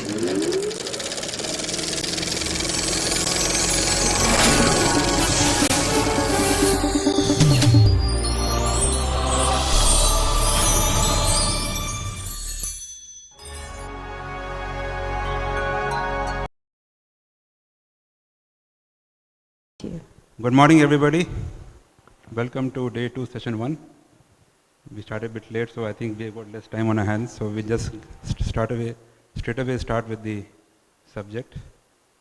Good morning, everybody. Welcome to day 2, session 1. We started a bit late, so I think we've got less time on our hands. So we just straight away start with the subject.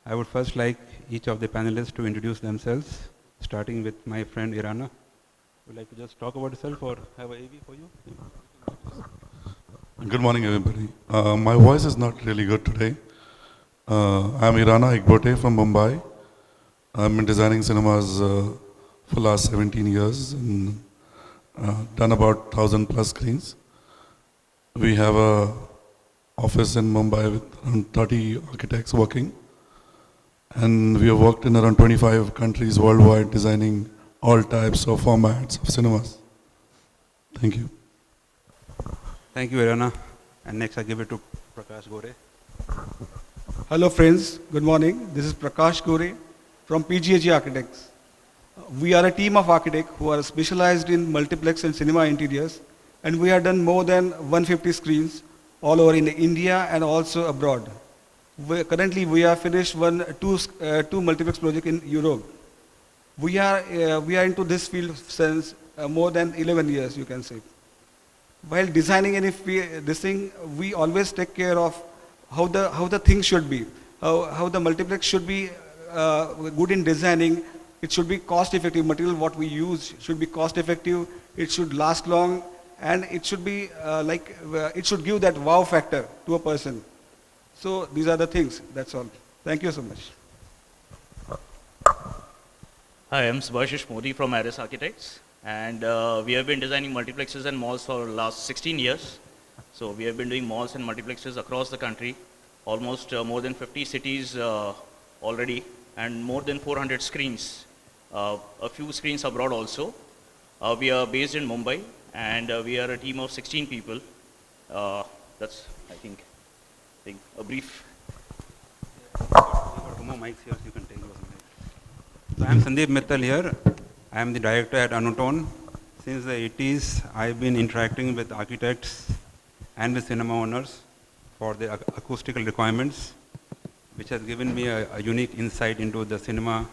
I would first like each of the panelists to introduce themselves, starting with my friend Eranna. Would you like to just talk about yourself or have a AV for you? Good morning, everybody. My voice is not really good today. I'm Eranna Yekbote from Mumbai. I've been designing cinemas for last 17 years and done about 1,000 plus screens. We have a office in Mumbai with around 30 architects working, and we have worked in around 25 countries worldwide designing all types of formats of cinemas. Thank you. Thank you, Eranna. And next I give it to Prakash Gore. Hello friends, good morning. This is Prakash Gore from PGAG Architects. We are a team of architects who are specialized in multiplex and cinema interiors, and we have done more than 150 screens all over in India and also abroad. Currently we have finished two multiplex projects in Europe. We are into this field since more than 11 years, you can say. While designing this thing, we always take care of how the thing should be, how the multiplex should be good in designing. It should be cost effective. Material what we use should be cost effective. It should last long, and it should be it should give that wow factor to a person. So these are the things. That's all. Thank you so much. Hi, I'm Shubhashish from Arris Architects, and we have been designing multiplexes and malls for the last 16 years. So we have been doing malls and multiplexes across the country, almost more than 50 cities already, and more than 400 screens, a few screens abroad also. We are based in Mumbai, and we are a team of 16 people. That's, I think a brief. Two more mics here, so you can take those mics. So I'm Sandeep Mittal here. I am the director at Anutone. Since the 80s, I've been interacting with architects and with cinema owners for the acoustical requirements, which has given me a unique insight into the cinema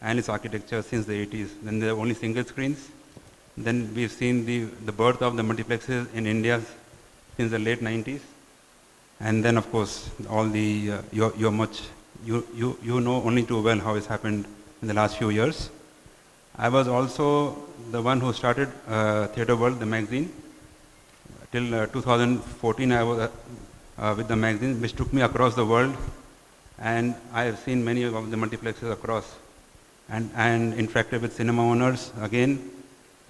and its architecture since the 80s. Then there were only single screens. Then we've seen the birth of the multiplexes in India since the late 90s. And then, of course, all the, you know only too well how it's happened in the last few years. I was also the one who started Theatre World, the magazine. Till 2014, I was with the magazine, which took me across the world. And I have seen many of the multiplexes across and interacted with cinema owners, again,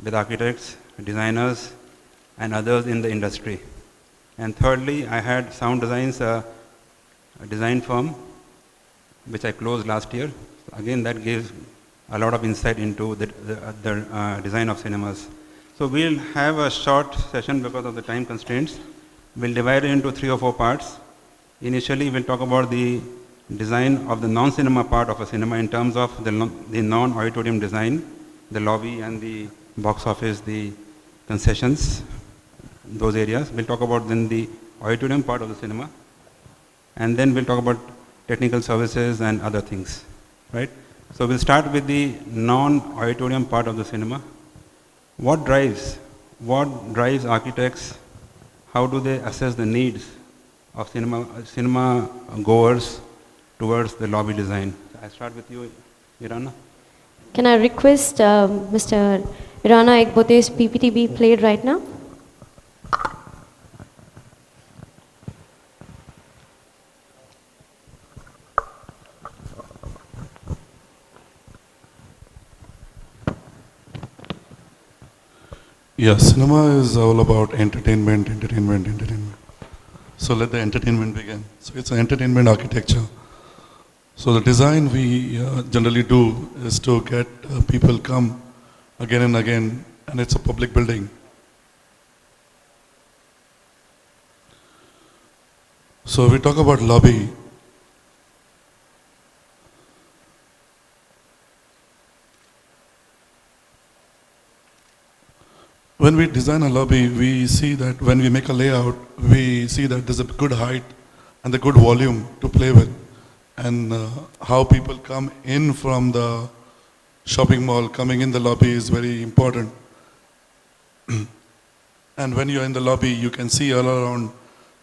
with architects, designers, and others in the industry. And thirdly, I had Sound Designs, a design firm, which I closed last year. Again, that gives a lot of insight into the design of cinemas. So we'll have a short session because of the time constraints. We'll divide it into 3 or 4 parts. Initially, we'll talk about the design of the non-cinema part of a cinema in terms of the non-auditorium design, the lobby and the box office, the concessions, those areas. We'll talk about then the auditorium part of the cinema, and then we'll talk about technical services and other things, right? So we'll start with the non-auditorium part of the cinema. What drives architects? How do they assess the needs of cinema goers towards the lobby design? I start with you, Eranna. Can I request Mr. Eranna Yekbote's PPT be played right now? Yeah, cinema is all about entertainment. So let the entertainment begin. So it's an entertainment architecture. So the design we generally do is to get people come again and again, and it's a public building. So we talk about lobby. When we design a lobby, we see that when we make a layout, we see that there's a good height and a good volume to play with. And how people come in from the shopping mall, coming in the lobby is very important. And when you're in the lobby, you can see all around,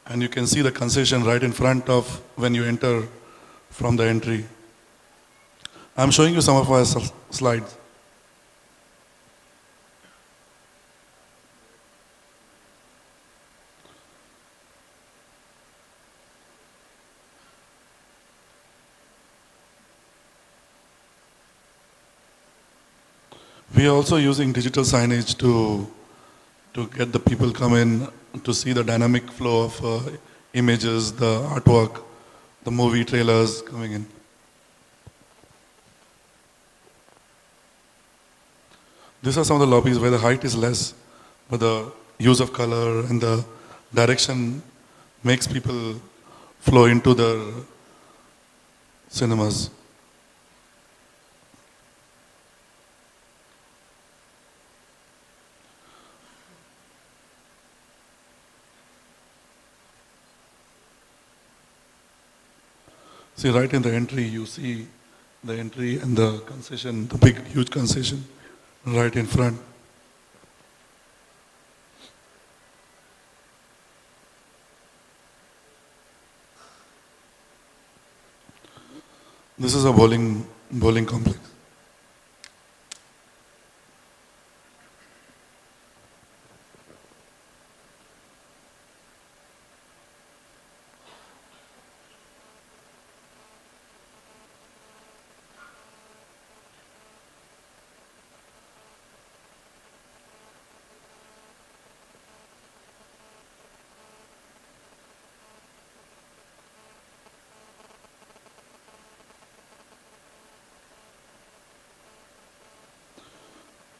and you can see the concession right in front of when you enter from the entry. I'm showing you some of our slides. We are also using digital signage to get the people come in to see the dynamic flow of images, the artwork, the movie trailers coming in. These are some of the lobbies where the height is less, but the use of color and the direction makes people flow into the cinemas. See, right in the entry, you see the entry and the concession, the big, huge concession, right in front. This is a bowling complex.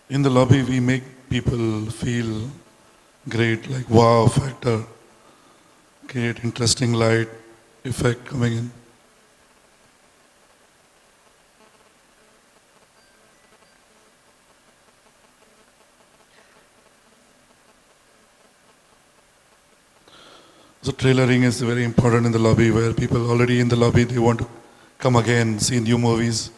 In the lobby, we make people feel great, like wow factor, create interesting light effect coming in. So trailering is very important in the lobby, where people already in the lobby, they want to come again, see new movies.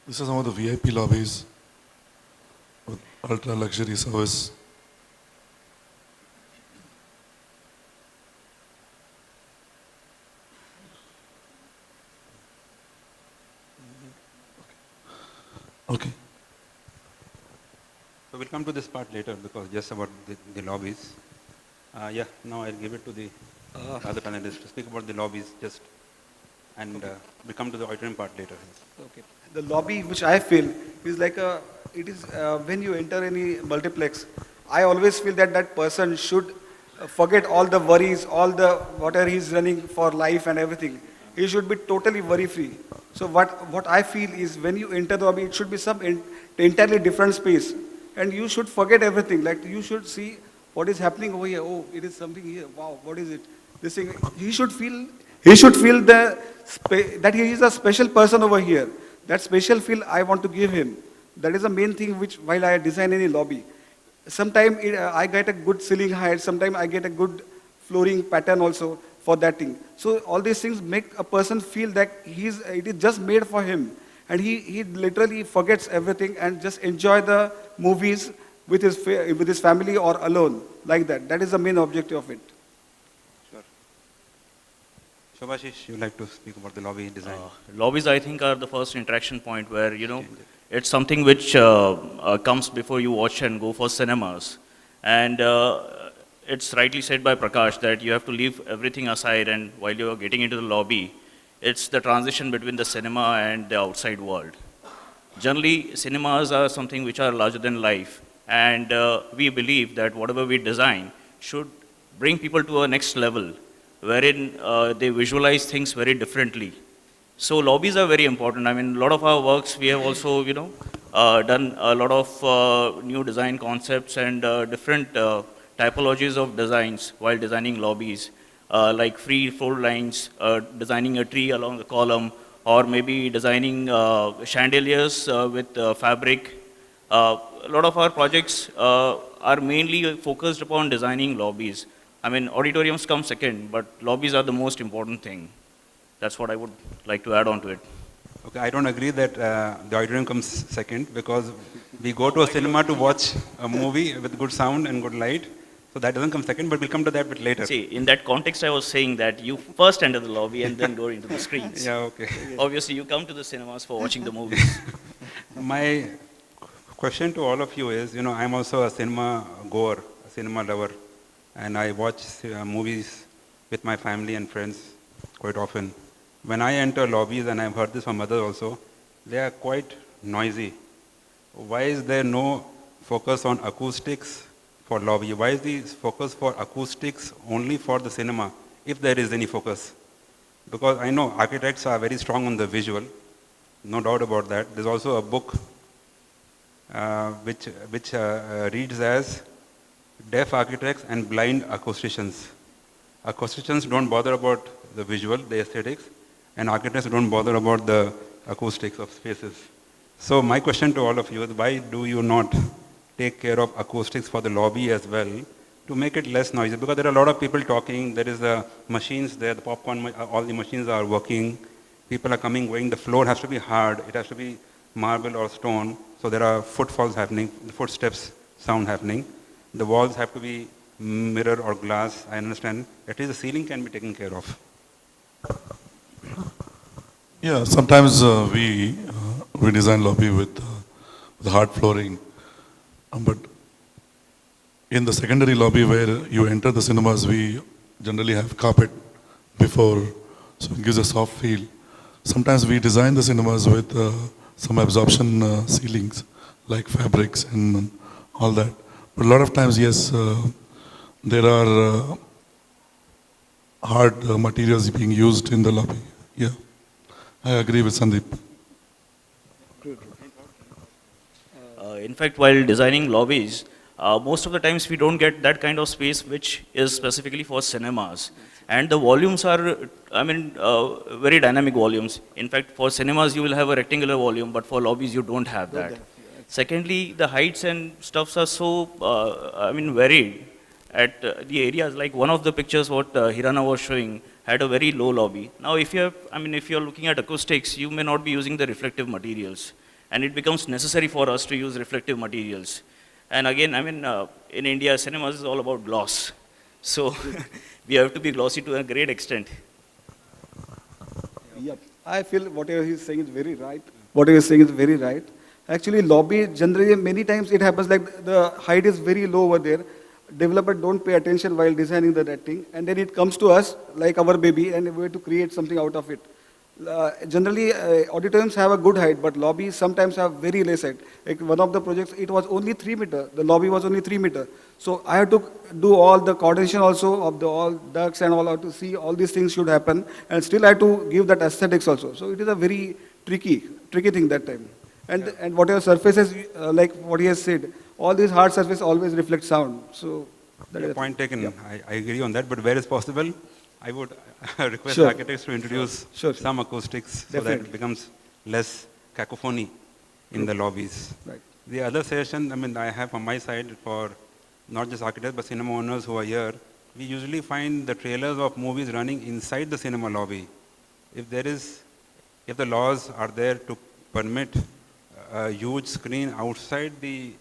This is some of the VIP lobbies with ultra luxury service. Okay. So we'll come to this part later because just about the lobbies. Yeah, now I'll give it to the other panelists to speak about the lobbies just, and we'll come to the auditorium part later. Okay. The lobby, which I feel, is like when you enter any multiplex, I always feel that that person should forget all the worries, all the whatever he's running for life and everything. He should be totally worry-free. So what I feel is when you enter the lobby, it should be some entirely different space. And you should forget everything. Like you should see what is happening over here. Oh, it is something here. Wow, what is it? This thing. He should feel that he is a special person over here. That special feel I want to give him. That is the main thing which while I design any lobby. Sometimes I get a good ceiling height. Sometimes I get a good flooring pattern also for that thing. So all these things make a person feel that it is just made for him. And he literally forgets everything and just enjoy the movies with his family or alone, like that. That is the main objective of it. Shubhashish, you like to speak about the lobby design? Lobbies, I think, are the first interaction point where, it's something which comes before you watch and go for cinemas. And it's rightly said by Prakash that you have to leave everything aside, and while you're getting into the lobby, it's the transition between the cinema and the outside world. Generally, cinemas are something which are larger than life, and we believe that whatever we design should bring people to a next level, wherein they visualize things very differently. So lobbies are very important. I mean, a lot of our works, we have also, done a lot of new design concepts and different typologgies of designs while designing lobbies, like free fold lines, designing a tree along the column, or maybe designing chandeliers with fabric. A lot of our projects are mainly focused upon designing lobbies. I mean, auditoriums come second, but lobbies are the most important thing. That's what I would like to add on to it. Okay, I don't agree that the auditorium comes second, because we go to a cinema to watch a movie with good sound and good light. So that doesn't come second, but we'll come to that a bit later. See, in that context, I was saying that you first enter the lobby and then go into the screens. Yeah, okay. Obviously, you come to the cinemas for watching the movies. My question to all of you is, I'm also a cinema goer, a cinema lover, and I watch movies with my family and friends quite often. When I enter lobbies, and I've heard this from others also, they are quite noisy. Why is there no focus on acoustics for lobby? Why is the focus for acoustics only for the cinema, if there is any focus? Because I know architects are very strong on the visual, no doubt about that. There's also a book which reads as Deaf Architects and Blind Acousticians. Acousticians don't bother about the visual, the aesthetics, and architects don't bother about the acoustics of spaces. So my question to all of you is, why do you not take care of acoustics for the lobby as well, to make it less noisy? Because there are a lot of people talking, there is the machines there, the popcorn, all the machines are working, people are coming, going, the floor has to be hard, it has to be marble or stone, so there are footfalls happening, the footsteps sound happening, the walls have to be mirror or glass, I understand, at least the ceiling can be taken care of. Yeah, sometimes we design lobby with hard flooring, but in the secondary lobby where you enter the cinemas, we generally have carpet before, so it gives a soft feel. Sometimes we design the cinemas with some absorption ceilings, like fabrics and all that. But a lot of times, yes, there are hard materials being used in the lobby. Yeah, I agree with Sandeep. In fact, while designing lobbies, most of the times we don't get that kind of space which is specifically for cinemas. And the volumes are, very dynamic volumes. In fact, for cinemas you will have a rectangular volume, but for lobbies you don't have that. Secondly, the heights and stuffs are so, varied at the areas. Like one of the pictures what Eranna was showing had a very low lobby. Now, if you're looking at acoustics, you may not be using the reflective materials, and it becomes necessary for us to use reflective materials. And again, in India, cinemas is all about gloss, so we have to be glossy to a great extent. Yep. I feel whatever he's saying is very right. Whatever he's saying is very right. Actually, lobby, generally, many times it happens like the height is very low over there. Developer don't pay attention while designing that thing, and then it comes to us like our baby, and we have to create something out of it. Generally, auditoriums have a good height, but lobbies sometimes have very less height. Like one of the projects, it was only 3 meters. The lobby was only 3 meters. So I had to do all the coordination also of the all ducts and all, how to see all these things should happen, and still I had to give that aesthetics also. So it is a very tricky thing that time. And whatever surfaces, like what he has said, all these hard surfaces always reflect sound. So that is point taken. Yeah. I agree on that, but where is possible, I would request Sure. architects to introduce some acoustics so that Definitely. it becomes less cacophony in the lobbies. Right. The other suggestion, I have on my side for not just architects but cinema owners who are here, we usually find the trailers of movies running inside the cinema lobby. If the laws are there to permit a huge screen outside the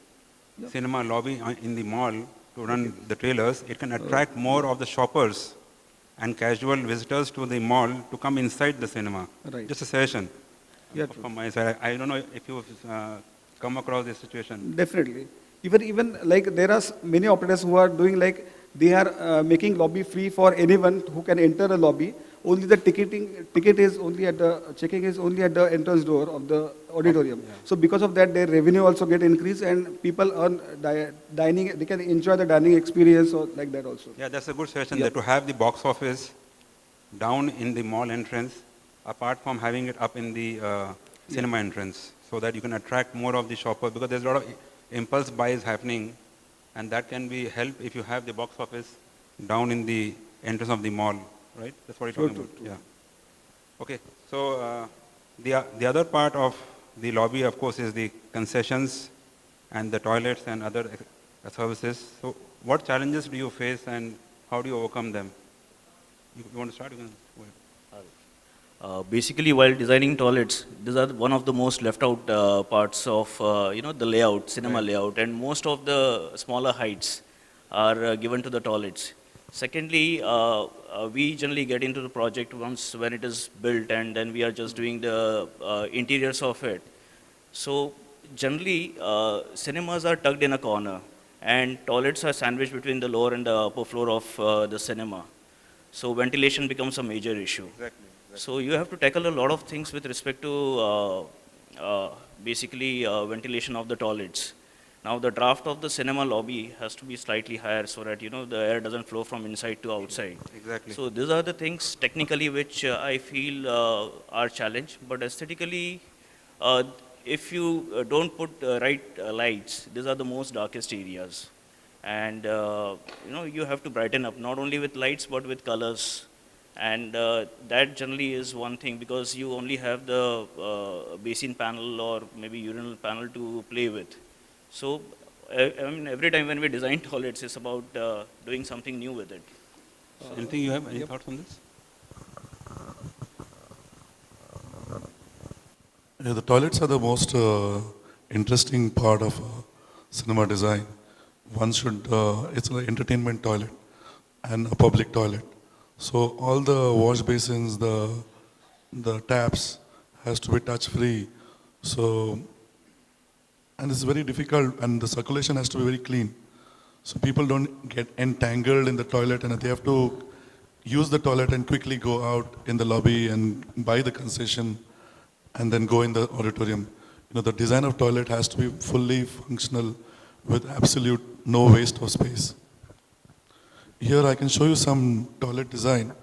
cinema lobby in the mall to run the trailers, it can attract more of the shoppers and casual visitors to the mall to come inside the cinema. Right. Just a suggestion Yeah, true. from my side. I don't know if you've come across this situation. Definitely. Even like there are many operators who are doing like they are making lobby free for anyone who can enter a lobby. Only the ticket is only at the checking is only at the entrance door of the auditorium. Yeah. So because of that, their revenue also get increased and people earn dining. They can enjoy the dining experience or like that also. Yeah, that's a good suggestion. Yeah. That to have the box office down in the mall entrance, apart from having it up in the cinema entrance, so that you can attract more of the shoppers, because there's a lot of impulse buys happening, and that can be helped if you have the box office down in the entrance of the mall, right? That's what you're talking about. Yeah. Okay. So the other part of the lobby, of course, is the concessions and the toilets and other services. So what challenges do you face and how do you overcome them? You want to start? You can go ahead. Basically, while designing toilets, these are one of the most left out parts of the layout, cinema layout, and most of the smaller heights are given to the toilets. Secondly, we generally get into the project once when it is built, and then we are just doing the interiors of it. So generally, cinemas are tucked in a corner, and toilets are sandwiched between the lower and the upper floor of the cinema. So ventilation becomes a major issue. Exactly. So you have to tackle a lot of things with respect to basically ventilation of the toilets. Now the draft of the cinema lobby has to be slightly higher so that the air doesn't flow from inside to outside. Exactly. So these are the things technically which I feel are challenge, but aesthetically, if you don't put right lights, these are the most darkest areas, and you have to brighten up not only with lights but with colors. And that generally is one thing, because you only have the basin panel or maybe urinal panel to play with. So I mean, every time when we design toilets, it's about doing something new with it. Anything you have? Any thoughts on this? Yeah, the toilets are the most interesting part of cinema design. One should, it's an entertainment toilet and a public toilet. So all the wash basins, the taps has to be touch free. So, and it's very difficult, and the circulation has to be very clean. So people don't get entangled in the toilet, and they have to use the toilet and quickly go out in the lobby and buy the concession and then go in the auditorium. The design of toilet has to be fully functional with absolute no waste of space. Here I can show you some toilet design.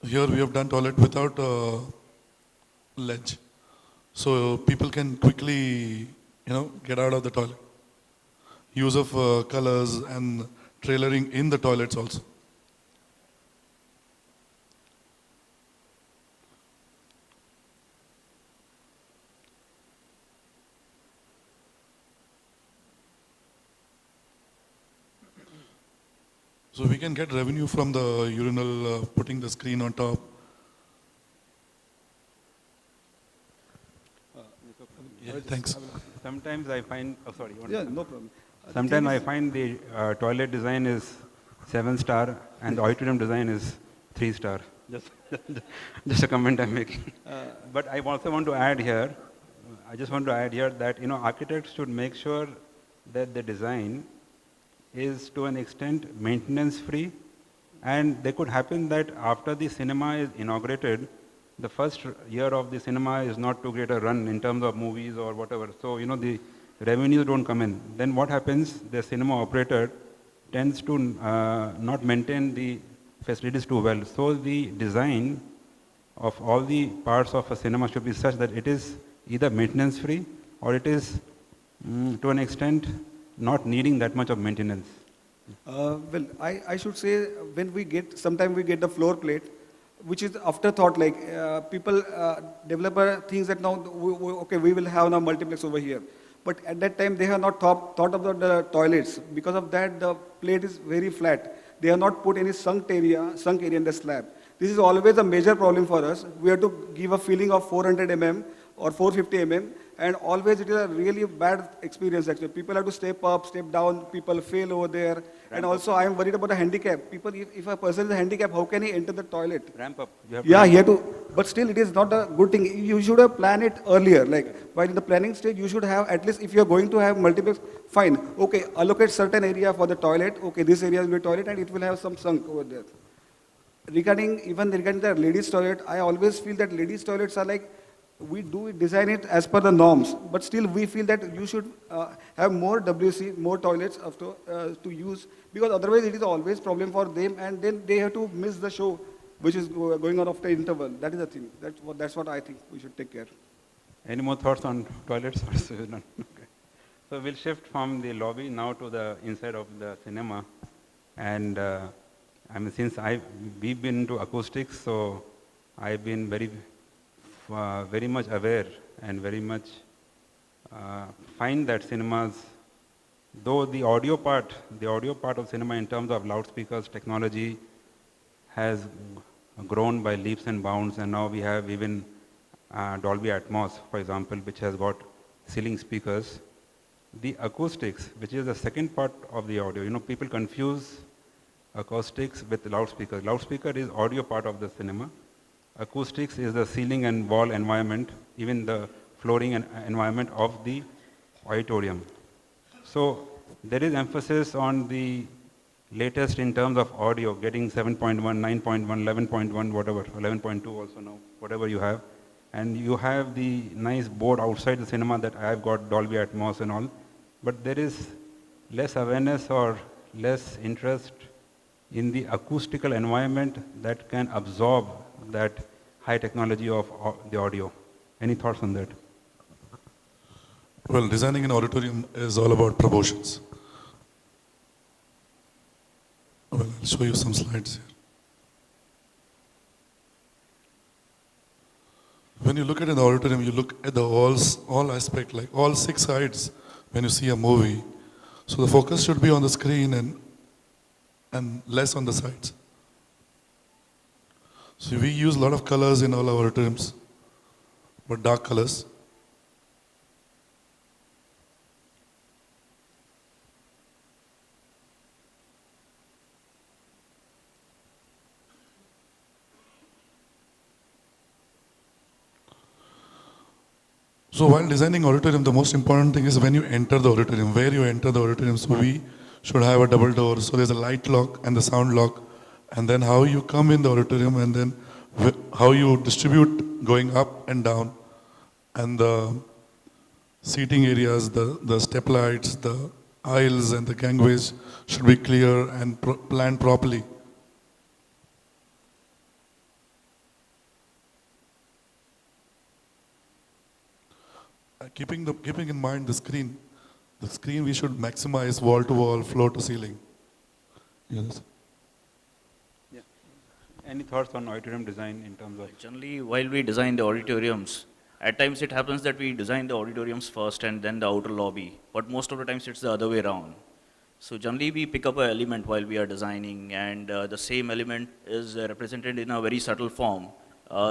Here we have done toilet without ledge. So people can quickly, get out of the toilet. Use of colors and trailering in the toilets also. So we can get revenue from the urinal, putting the screen on top. Yeah, thanks. Sometimes I find, oh sorry. Yeah, no problem. Sometimes I find the toilet design is 7-star and the auditorium design is 3-star. Just a comment I'm making. But I also want to add here, that architects should make sure that the design is to an extent maintenance free, and there could happen that after the cinema is inaugurated, the first year of the cinema is not too great a run in terms of movies or whatever. So, the revenues don't come in. Then what happens? The cinema operator tends to not maintain the facilities too well. So the design of all the parts of a cinema should be such that it is either maintenance free or it is to an extent not needing that much of maintenance. Well, I should say sometimes we get the floor plate, which is afterthought, like people, developer thinks that now, we will have now multiplex over here. But at that time, they have not thought about the toilets. Because of that, the plate is very flat. They have not put any sunk area in the slab. This is always a major problem for us. We have to give a feeling of 400 mm or 450 mm, and always it is a really bad experience actually. People have to step up, step down, people fail over there. And also I am worried about the handicap. People, if a person is handicapped, how can he enter the toilet? Ramp up. You have Yeah, ramp he up. had to, but still it is not a good thing. You should have planned it earlier. Like while in the planning stage, you should have at least, if you are going to have multiplex, fine. Okay, allocate certain area for the toilet. Okay, this area will be toilet and it will have some sunk over there. Regarding the ladies' toilet, I always feel that ladies' toilets are like, we do design it as per the norms, but still we feel that you should have more WC, more toilets after, to use, because otherwise it is always problem for them, and then they have to miss the show, which is going on after interval. That is the thing. That's what I think we should take care. Any more thoughts on toilets? Okay. So we'll shift from the lobby now to the inside of the cinema. And I mean, since we've been to acoustics, so I've been very much aware and very much find that cinemas, though the audio part of cinema in terms of loudspeakers technology has grown by leaps and bounds, and now we have even Dolby Atmos, for example, which has got ceiling speakers. The acoustics, which is the second part of the audio, people confuse acoustics with loudspeakers. Loudspeaker is audio part of the cinema. Acoustics is the ceiling and wall environment, even the flooring and environment of the auditorium. So there is emphasis on the latest in terms of audio, getting 7.1, 9.1, 11.1, whatever, 11.2 also now, whatever you have. And you have the nice board outside the cinema that I have got Dolby Atmos and all. But there is less awareness or less interest in the acoustical environment that can absorb that high technology of the audio. Any thoughts on that? Well, designing an auditorium is all about proportions. Well, I'll show you some slides here. When you look at an auditorium, you look at the all aspect, like all 6 sides when you see a movie. So the focus should be on the screen and less on the sides. So we use a lot of colors in all our auditoriums, but dark colors. So while designing auditorium, the most important thing is when you enter the auditorium, where you enter the auditorium. So we should have a double door. So there's a light lock and the sound lock. And then how you come in the auditorium, and then how you distribute going up and down. And the seating areas, the step lights, the aisles and the gangways should be clear and planned properly. Keeping in mind the screen we should maximize wall to wall, floor to ceiling. Yes. Yeah. Any thoughts on auditorium design in terms of? Generally, while we design the auditoriums, at times it happens that we design the auditoriums first and then the outer lobby, but most of the times it's the other way around. So generally we pick up an element while we are designing, and the same element is represented in a very subtle form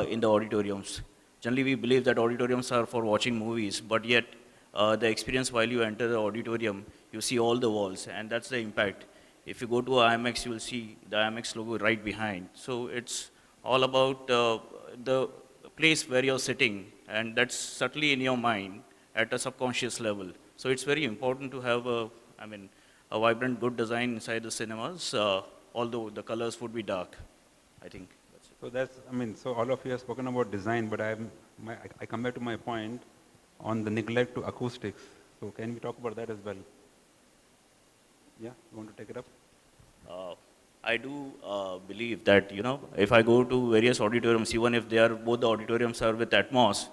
in the auditoriums. Generally we believe that auditoriums are for watching movies, but yet the experience while you enter the auditorium, you see all the walls, and that's the impact. If you go to IMAX, you will see the IMAX logo right behind. So it's all about the place where you're sitting, and that's subtly in your mind at a subconscious level. So it's very important to have a vibrant, good design inside the cinemas, although the colors would be dark, I think. So all of you have spoken about design, but I come back to my point on the neglect to acoustics. So can we talk about that as well? Yeah, you want to take it up? I do believe that, if I go to various auditoriums, even if both the auditoriums are with Atmos,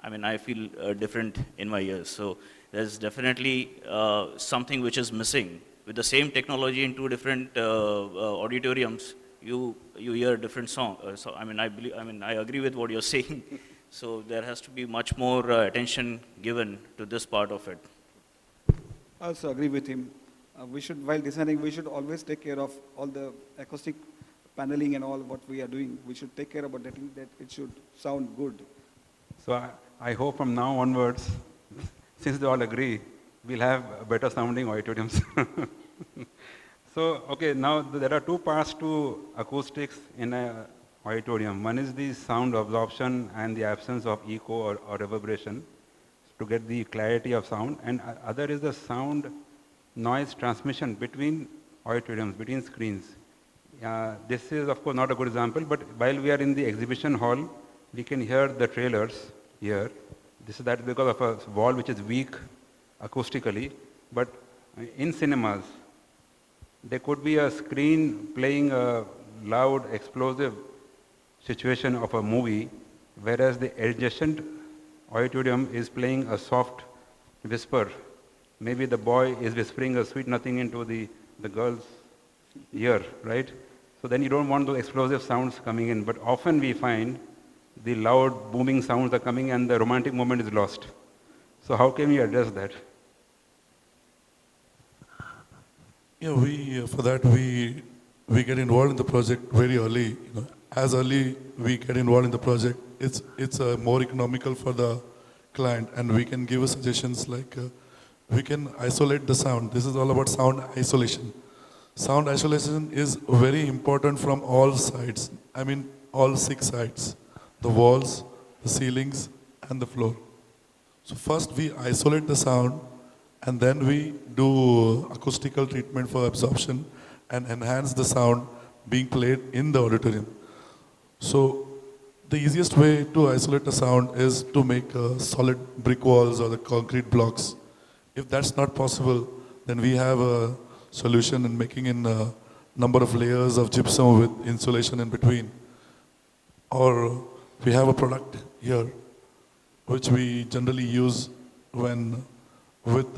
I feel different in my ears. So there's definitely something which is missing. With the same technology in 2 different auditoriums, you hear a different song. I agree with what you're saying. So there has to be much more attention given to this part of it. I also agree with him. While designing, we should always take care of all the acoustic paneling and all what we are doing. We should take care about that it should sound good. So I hope from now onwards, since they all agree, we'll have better sounding auditoriums. So, okay, now there are two parts to acoustics in an auditorium. One is the sound absorption and the absence of echo or reverberation to get the clarity of sound, and other is the sound noise transmission between auditoriums, between screens. This is, of course, not a good example, but while we are in the exhibition hall, we can hear the trailers here. This is that because of a wall which is weak acoustically, but in cinemas, there could be a screen playing a loud, explosive situation of a movie, whereas the adjacent auditorium is playing a soft whisper. Maybe the boy is whispering a sweet nothing into the girl's ear, right? So then you don't want those explosive sounds coming in, but often we find the loud, booming sounds are coming and the romantic moment is lost. So how can we address that? Yeah, for that we get involved in the project very early. As early we get involved in the project, it's more economical for the client, and we can give suggestions like we can isolate the sound. This is all about sound isolation. Sound isolation is very important from all sides. I mean, all 6 sides: the walls, the ceilings, and the floor. So first we isolate the sound, and then we do acoustical treatment for absorption and enhance the sound being played in the auditorium. So the easiest way to isolate the sound is to make solid brick walls or the concrete blocks. If that's not possible, then we have a solution in making in a number of layers of gypsum with insulation in between. Or we have a product here which we generally use when with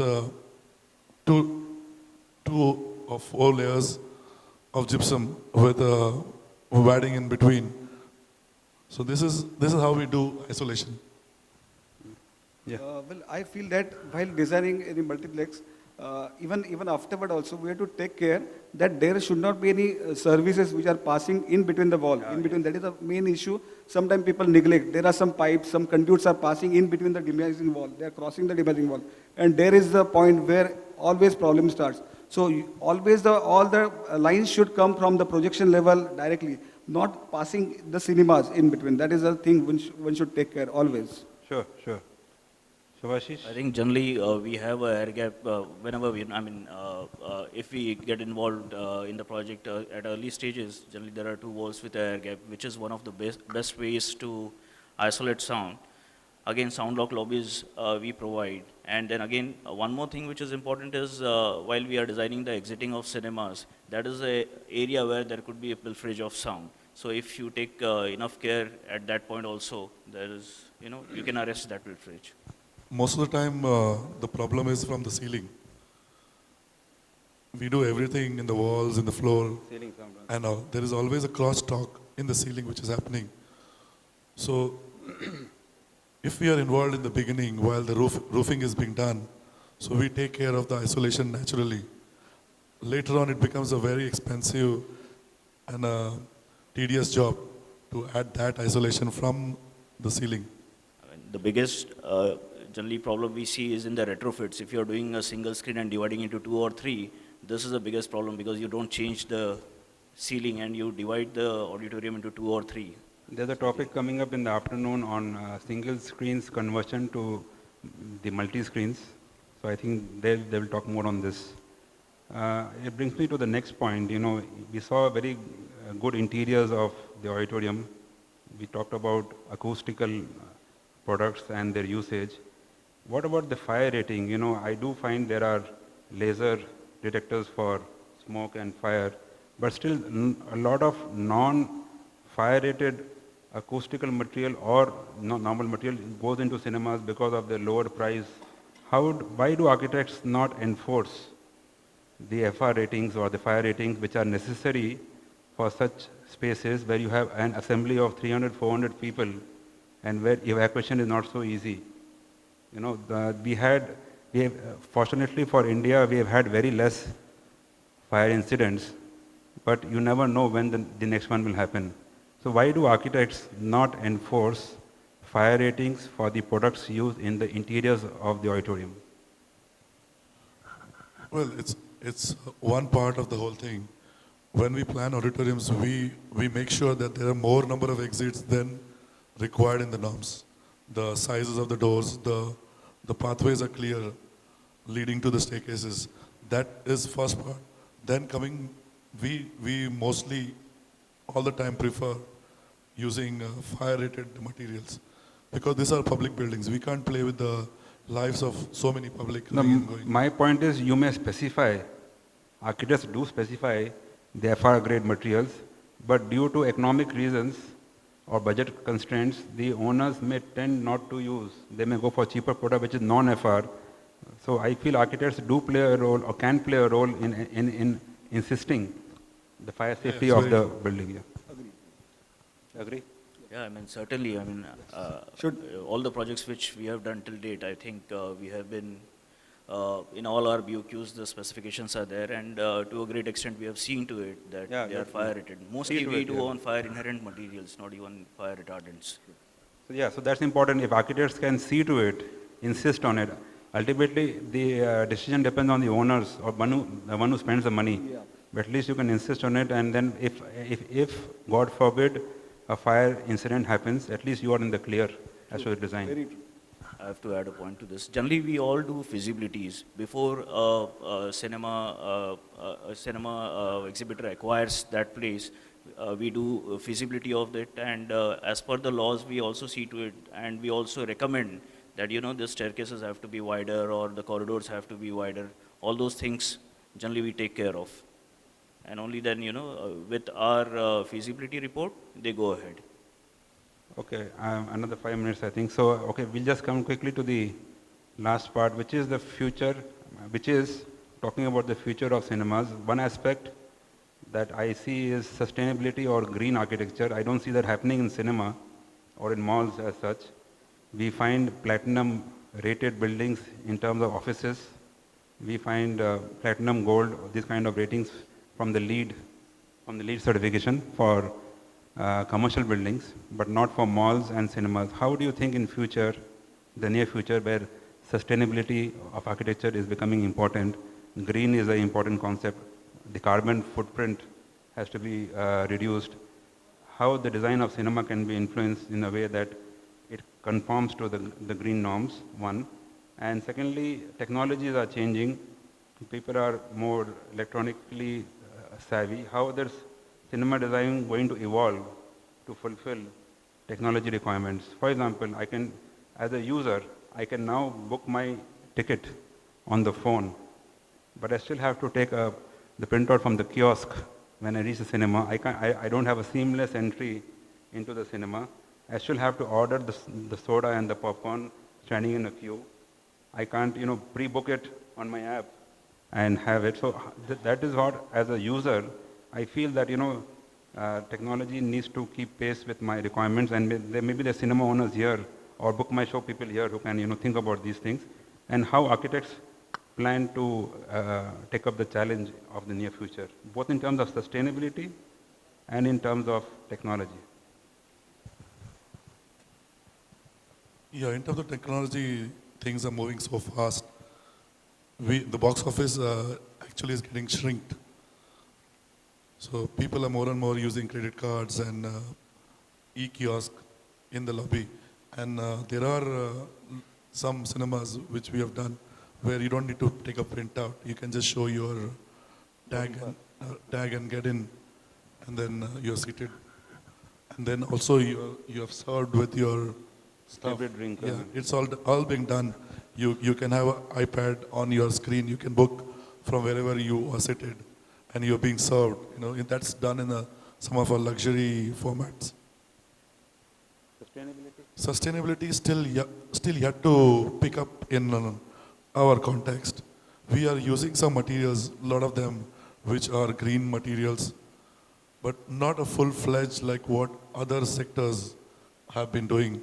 two or 4 layers of gypsum with wadding in between. So this is how we do isolation. Yeah. Well, I feel that while designing any multiplex, even afterward also, we have to take care that there should not be any services which are passing in between the wall. That is the main issue. Sometimes people neglect. There are some pipes, some conduits are passing in between the demising wall. They are crossing the demising wall, and there is the point where always problem starts. So always all the lines should come from the projection level directly, not passing the cinemas in between. That is the thing one should take care always. Sure. Shubhashish? I think generally we have a air gap whenever if we get involved in the project at early stages, generally there are 2 walls with air gap, which is one of the best ways to isolate sound. Again, sound lock lobbies we provide. And then again, one more thing which is important is while we are designing the exiting of cinemas, that is an area where there could be a pilferage of sound. So if you take enough care at that point also, there is, you can arrest that pilferage. Most of the time, the problem is from the ceiling. We do everything in the walls, in the floor, and there is always a crosstalk in the ceiling which is happening. So, if we are involved in the beginning while the roofing is being done, so we take care of the isolation naturally. Later on, it becomes a very expensive and a tedious job to add that isolation from the ceiling. The biggest generally problem we see is in the retrofits. If you're doing a single screen and dividing into 2 or 3, this is the biggest problem because you don't change the ceiling and you divide the auditorium into 2 or 3. There's a topic coming up in the afternoon on single screens conversion to the multi-screens. So I think they will talk more on this. It brings me to the next point. We saw very good interiors of the auditorium. We talked about acoustical products and their usage. What about the fire rating? I do find there are laser detectors for smoke and fire, but still a lot of non-fire rated acoustical material or normal material goes into cinemas because of the lower price. Why do architects not enforce the FR ratings or the fire ratings which are necessary for such spaces where you have an assembly of 300, 400 people and where evacuation is not so easy? Fortunately for India, we have had very less fire incidents, but you never know when the next one will happen. So why do architects not enforce fire ratings for the products used in the interiors of the auditorium? Well, it's one part of the whole thing. When we plan auditoriums, we make sure that there are more number of exits than required in the norms. The sizes of the doors, the pathways are clear, leading to the staircases. That is first part. Then coming, we mostly all the time prefer using fire-rated materials because these are public buildings. We can't play with the lives of so many public No, coming and going. my point is you may specify, architects do specify the FR-grade materials, but due to economic reasons or budget constraints, the owners may tend not to use. They may go for cheaper product which is non-FR. So I feel architects do play a role or can play a role in insisting the fire safety Yes, of very the true. building. Yeah. Agree? Yeah, I mean, certainly, I mean, all the projects which we have done till date, I think we have been, in all our BOQs, the specifications are there, and to a great extent, we have seen to it that Yeah, they are yeah. fire rated. Mostly See to we it, do yeah. on fire inherent materials, not even fire retardants. So yeah, so that's important. If architects can see to it, insist on it, ultimately the decision depends on the owners or the one who spends the money. Yeah. But at least you can insist on it, and then if God forbid a fire incident happens, at least you are in the clear as to the design. Very true. I have to add a point to this. Generally, we all do feasibilities before a cinema exhibitor acquires that place. We do feasibility of it, and as per the laws, we also see to it, and we also recommend that the staircases have to be wider or the corridors have to be wider. All those things generally we take care of, and only then with our feasibility report they go ahead. Okay, another 5 minutes, I think. So, okay, we'll just come quickly to the last part, which is the future, which is talking about the future of cinemas. One aspect that I see is sustainability or green architecture. I don't see that happening in cinema or in malls as such. We find platinum rated buildings in terms of offices. We find platinum gold, these kind of ratings from the LEED certification for commercial buildings, but not for malls and cinemas. How do you think in future, the near future, where sustainability of architecture is becoming important, green is an important concept, the carbon footprint has to be reduced, how the design of cinema can be influenced in a way that it conforms to the green norms, one. And secondly, technologies are changing. People are more electronically savvy. How is cinema design going to evolve to fulfill technology requirements? For example, as a user, I can now book my ticket on the phone, but I still have to take the printout from the kiosk when I reach the cinema. I don't have a seamless entry into the cinema. I still have to order the soda and the popcorn standing in a queue. I can't, pre-book it on my app and have it. So that is what, as a user, I feel that, technology needs to keep pace with my requirements, and maybe the cinema owners here or book my show people here who can, think about these things, and how architects plan to take up the challenge of the near future, both in terms of sustainability and in terms of technology. Yeah, in terms of technology, things are moving so fast. The box office actually is getting shrinked. So people are more and more using credit cards and e-kiosk in the lobby. And there are some cinemas which we have done where you don't need to take a printout. You can just show your tag and get in, and then you're seated. And then also you have served with your stuff. Favorite drink. Yeah, it's all being done. You can have an iPad on your screen. You can book from wherever you are seated, and you're being served. That's done in some of our luxury formats. Sustainability is still yet to pick up in our context. We are using some materials, a lot of them, which are green materials, but not a full-fledged like what other sectors have been doing,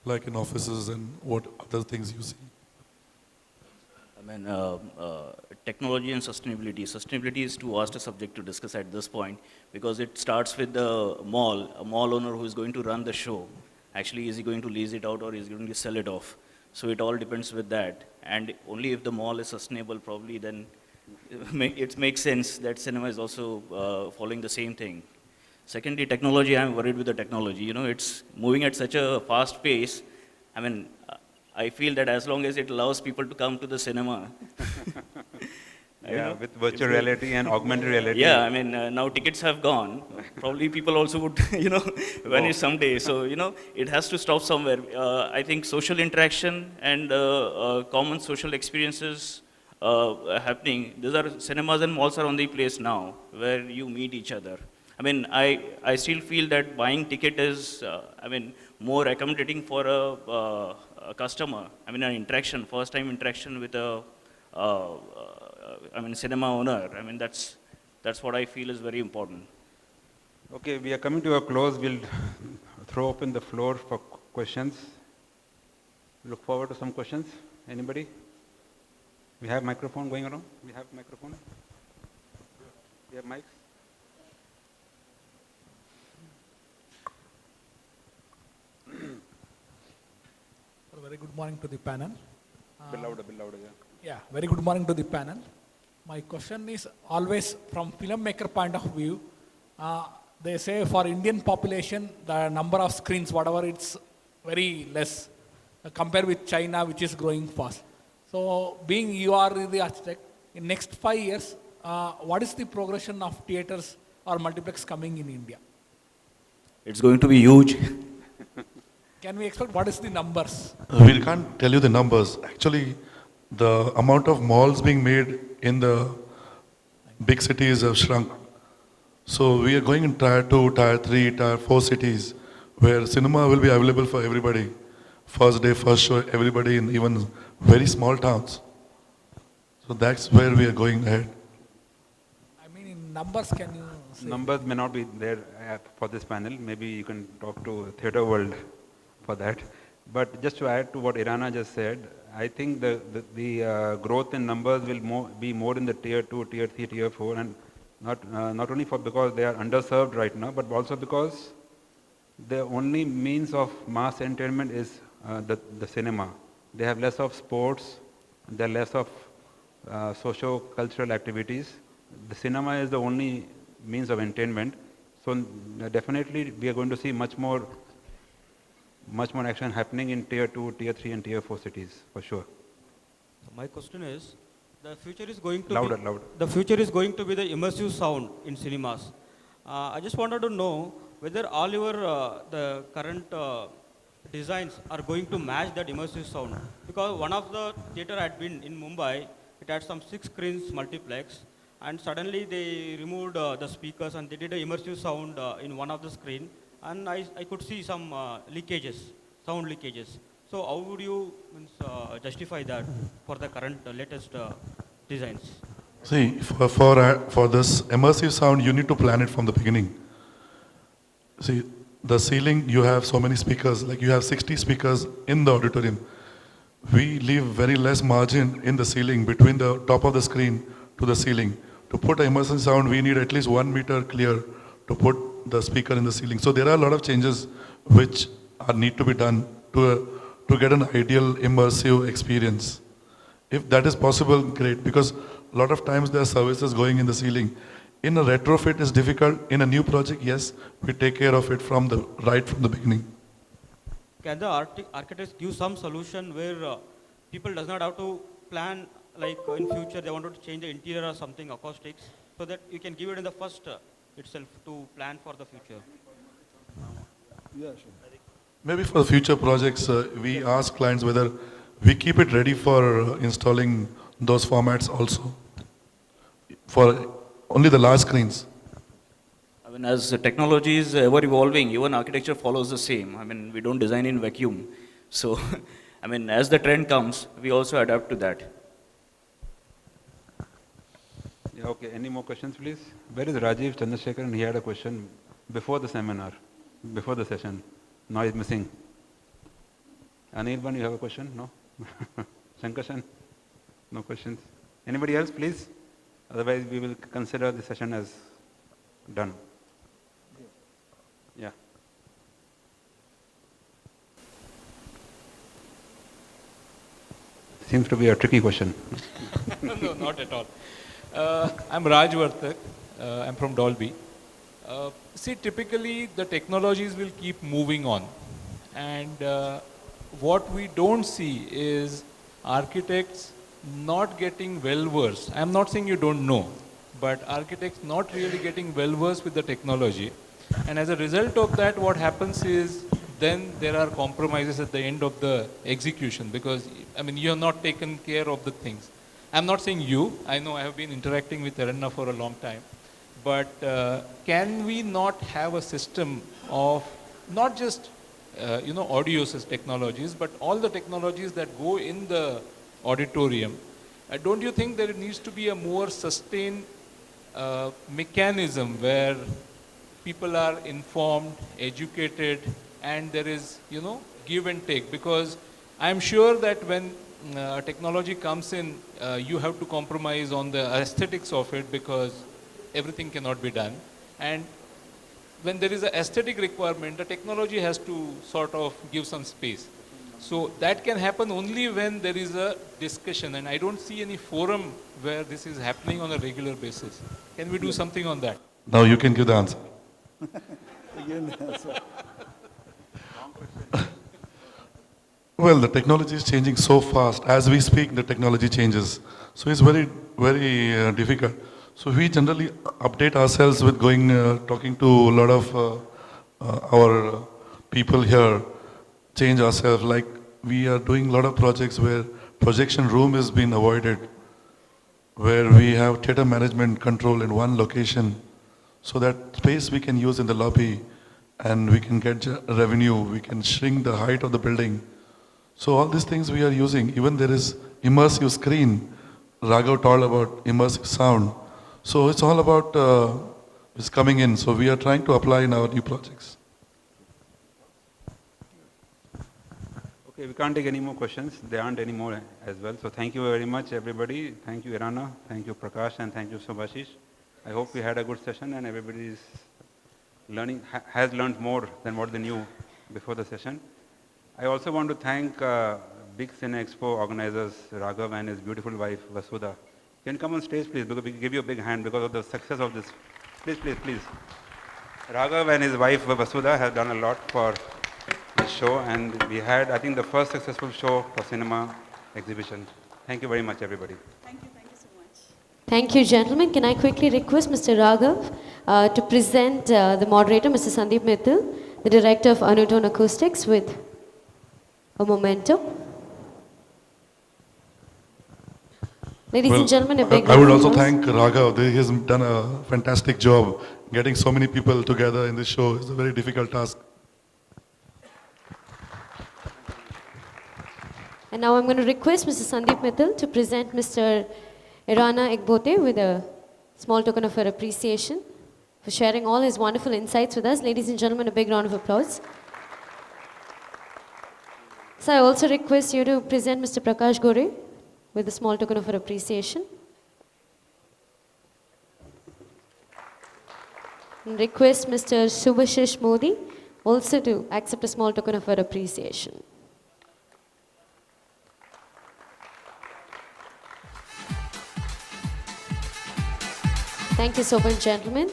like in offices and what other things you see. I mean, technology and sustainability. Sustainability is too vast a subject to discuss at this point because it starts with the mall, a mall owner who is going to run the show. actually is he going to lease it out or is he going to sell it off? So it all depends with that. And only if the mall is sustainable, probably then it makes sense that cinema is also following the same thing. Secondly, technology, I'm worried with the technology. You know, it's moving at such a fast pace. I mean, I feel that as long as it allows people to come to the cinema. Yeah, with virtual reality and augmented reality. Yeah, I mean, now tickets have gone. Probably people also would, vanish someday. So, it has to stop somewhere. I think social interaction and common social experiences happening. These are cinemas and malls are on the place now where you meet each other. I mean, I still feel that buying ticket is, more accommodating for a customer. I mean, an interaction, first time interaction with a cinema owner. I mean, that's what I feel is very important. Okay, we are coming to a close. We'll throw open the floor for questions. Look forward to some questions. Anybody? We have microphone going around? We have microphone? We have mics? Very good morning to the panel. Bit louder, yeah. Yeah, very good morning to the panel. My question is always from filmmaker point of view. They say for Indian population, the number of screens, whatever, it's very less compared with China, which is growing fast. So being you are the architect, in next 5 years, what is the progression of theaters or multiplex coming in India? It's going to be huge. Can we expect what is the numbers? We can't tell you the numbers. Actually, the amount of malls being made in the big cities have shrunk. So we are going in tier 2, tier 3, tier 4 cities where cinema will be available for everybody. First day, first show, everybody in even very small towns. So that's where we are going ahead. I mean, in numbers, can you say? Numbers may not be there for this panel. Maybe you can talk to Theatre World for that. But just to add to what Eranna just said, I think the growth in numbers will be more in the tier 2, tier 3, tier 4, and not only because they are underserved right now, but also because the only means of mass entertainment is the cinema. They have less of sports, they are less of socio-cultural activities. The cinema is the only means of entertainment. So definitely we are going to see much more action happening in tier 2, tier 3 and tier 4 cities for sure. My question is, the future is going to louder. The future is going to be the immersive sound in cinemas. I just wanted to know whether all your the current designs are going to match that immersive sound. Because one of the theater had been in Mumbai, it had some 6 screens multiplex, and suddenly they removed the speakers and they did an immersive sound in one of the screen, and I could see some sound leakages. So how would you justify that for the current latest designs? See, for this immersive sound, you need to plan it from the beginning. See, the ceiling, you have so many speakers, like you have 60 speakers in the auditorium. We leave very less margin in the ceiling between the top of the screen to the ceiling. To put an immersive sound, we need at least 1 meter clear to put the speaker in the ceiling. So there are a lot of changes which need to be done to get an ideal immersive experience. If that is possible, great, because a lot of times there are services going in the ceiling. In a retrofit is difficult. In a new project, yes, we take care of it right from the beginning. Can the architects give some solution where people does not have to plan, like in future they wanted to change the interior or something, acoustics, so that you can give it in the first itself to plan for the future? Yeah, sure. Maybe for the future projects, we ask clients whether we keep it ready for installing those formats also, for only the large screens. I mean, as the technology is ever evolving, even architecture follows the same. I mean, we don't design in vacuum. So, I mean, as the trend comes, we also adapt to that. Yeah, okay, any more questions please? Where is Rajiv Chandrasekhar? He had a question before the seminar, before the session. Now he's missing. Anirban, you have a question? No? Shankarshan? No questions? Anybody else, please? Otherwise, we will consider the session as done. Yeah. seems to be a tricky question. No, not at all. I'm Raj Vartak. I'm from Dolby. See, typically the technologies will keep moving on. And what we don't see is architects not getting well versed. I'm not saying you don't know, but architects not really getting well versed with the technology. And as a result of that, what happens is then there are compromises at the end of the execution because, I mean, you have not taken care of the things. I'm not saying you. I know I have been interacting with Eranna for a long time. But can we not have a system of not just audio technologies, but all the technologies that go in the auditorium? Don't you think there needs to be a more sustained mechanism where people are informed, educated, and there is, give and take? Because I'm sure that when technology comes in, you have to compromise on the aesthetics of it because everything cannot be done. And when there is an aesthetic requirement, the technology has to sort of give some space. So that can happen only when there is a discussion. And I don't see any forum where this is happening on a regular basis. Can we do something on that? Now you can give the answer. Well, the technology is changing so fast. As we speak, the technology changes. So it's very, very difficult. So we generally update ourselves with going, talking to a lot of our people here, change ourselves. Like we are doing a lot of projects where projection room is being avoided, where we have theater management control in one location, so that space we can use in the lobby and we can get revenue, we can shrink the height of the building. So all these things we are using. Even there is immersive screen. Raghav told about immersive sound. So it's all about it's coming in. So we are trying to apply in our new projects. Okay, we can't take any more questions. There aren't any more as well. So thank you very much, everybody. Thank you, Eranna. Thank you, Prakash, and thank you, Shubhashish. I hope we had a good session and everybody is learning, has learned more than what they knew before the session. I also want to thank big Cine Expo organizers, Raghav and his beautiful wife, Vasudha. Can you come on stage, please? Because we give you a big hand because of the success of this. Please, please, please. Raghav and his wife, Vasudha, have done a lot for this show, and we had, I think, the first successful show for cinema exhibition. Thank you very much, everybody. Thank you so much. Thank you, gentlemen. Can I quickly request Mr. Raghav to present the moderator, Mr. Sandeep Mittal, the director of Anutone Acoustics, with a memento. Ladies and gentlemen, a big round of applause. I would also thank Raghav. He has done a fantastic job. Getting so many people together in this show is a very difficult task. And now I'm going to request Mr. Sandeep Mittal to present Mr. Eranna Yekbote with a small token of her appreciation for sharing all his wonderful insights with us. Ladies and gentlemen, a big round of applause. So I also request you to present Mr. Prakash Gore with a small token of her appreciation. And request Mr. Shubhashish Modi also to accept a small token of her appreciation. Thank you so much, gentlemen.